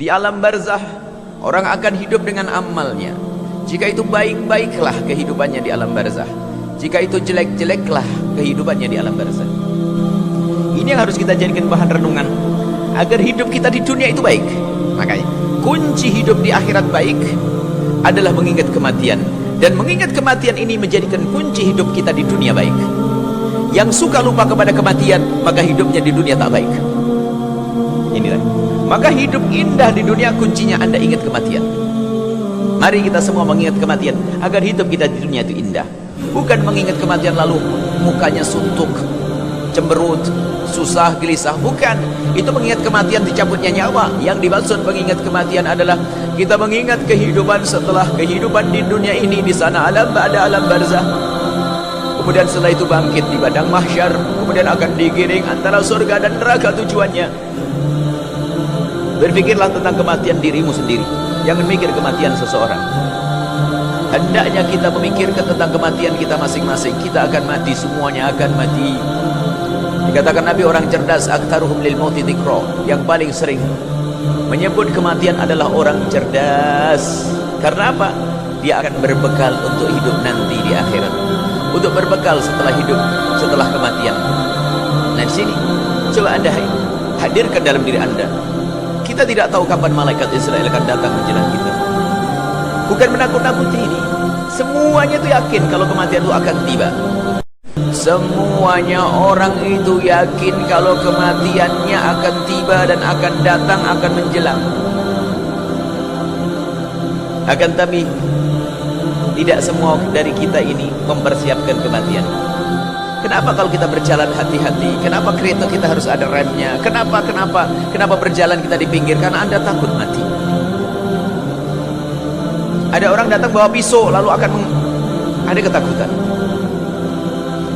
Di alam barzah orang akan hidup dengan amalnya. Jika itu baik-baiklah kehidupannya di alam barzah, jika itu jelek-jeleklah kehidupannya di alam barzah. Ini yang harus kita jadikan bahan renungan agar hidup kita di dunia itu baik. Makanya kunci hidup di akhirat baik adalah mengingat kematian, dan mengingat kematian ini menjadikan kunci hidup kita di dunia baik. Yang suka lupa kepada kematian, maka hidupnya di dunia tak baik. Inilah, maka hidup indah di dunia kuncinya Anda ingat kematian. Mari kita semua mengingat kematian agar hidup kita di dunia itu indah. Bukan mengingat kematian lalu mukanya suntuk, cemberut, susah, gelisah. Bukan. Itu mengingat kematian dicabutnya nyawa. Yang dimaksud mengingat kematian adalah kita mengingat kehidupan setelah kehidupan di dunia ini. Di sana alam ba'da alam barzah. Kemudian setelah itu bangkit di padang mahsyar. Kemudian akan digiring antara surga dan neraka tujuannya. Berpikirlah tentang kematian dirimu sendiri. Jangan mikir kematian seseorang. Hendaknya kita memikirkan tentang kematian kita masing-masing. Kita akan mati, semuanya akan mati. Dikatakan Nabi, orang cerdas aktsaruhum lil mauti dzikra, yang paling sering menyebut kematian adalah orang cerdas. Karena apa? Dia akan berbekal untuk hidup nanti di akhirat, untuk berbekal setelah hidup, setelah kematian. Nah, di sini coba Anda hadirkan dalam diri Anda. Kita tidak tahu kapan malaikat Israel akan datang menjelang kita. Bukan menakut-nakuti ini. Semuanya itu yakin kalau kematian itu akan tiba. Semuanya orang itu yakin kalau kematiannya akan tiba dan akan datang, akan menjelang. Akan tapi tidak semua dari kita ini mempersiapkan kematian. Kenapa kalau kita berjalan hati-hati? Kenapa kereta kita harus ada remnya? Kenapa berjalan kita di pinggir? Karena Anda takut mati. Ada orang datang bawa pisau lalu akan ada ketakutan.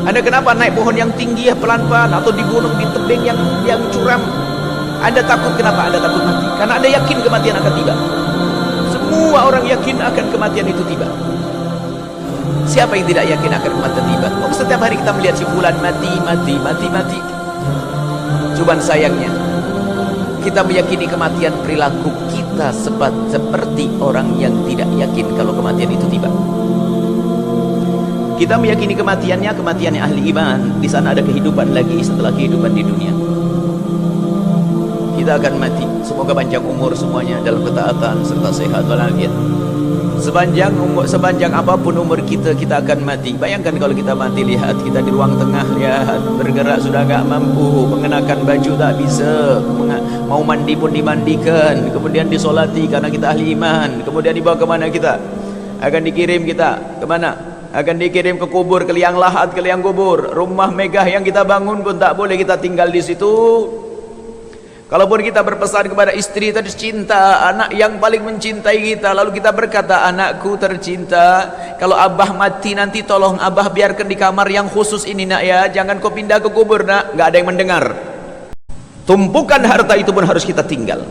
Anda kenapa naik pohon yang tinggi ya pelan-pelan, atau di gunung di tebing yang curam? Anda takut, kenapa? Anda takut mati. Karena Anda yakin kematian akan tiba. Semua orang yakin akan kematian itu tiba. Siapa yang tidak yakin akan kematian tiba? Oh, setiap hari kita melihat si fulan mati. Cuman sayangnya kita meyakini kematian, perilaku kita seperti orang yang tidak yakin kalau kematian itu tiba. Kita meyakini kematiannya ahli iman. Di sana ada kehidupan lagi setelah kehidupan di dunia. Kita akan mati. Semoga panjang umur semuanya dalam ketaatan serta sehat walafiat. Sepanjang apapun umur kita, kita akan mati. Bayangkan kalau kita mati, lihat kita di ruang tengah, lihat bergerak sudah gak mampu, mengenakan baju tak bisa, mau mandi pun dimandikan, kemudian disolati karena kita ahli iman. Kemudian dibawa kemana kita? Akan dikirim kita kemana? Akan dikirim ke kubur, ke liang lahat, ke liang kubur. Rumah megah yang kita bangun pun tak boleh kita tinggal di situ. Kalaupun kita berpesan kepada istri tercinta, anak yang paling mencintai kita, lalu kita berkata, anakku tercinta, kalau abah mati nanti tolong abah biarkan di kamar yang khusus ini nak ya, jangan kau pindah ke kubur nak. Gak ada yang mendengar. Tumpukan harta itu pun harus kita tinggal.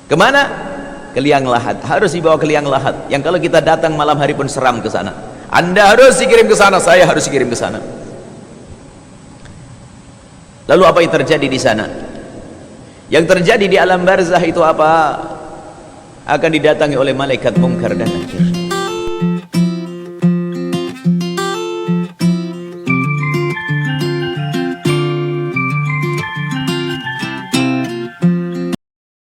Kemana? Ke liang lahat. Harus dibawa ke liang lahat, yang kalau kita datang malam hari pun seram ke sana. Anda harus dikirim ke sana, saya harus dikirim ke sana. Lalu apa yang terjadi di sana? Yang terjadi di alam barzah itu apa? Akan didatangi oleh malaikat mungkar dan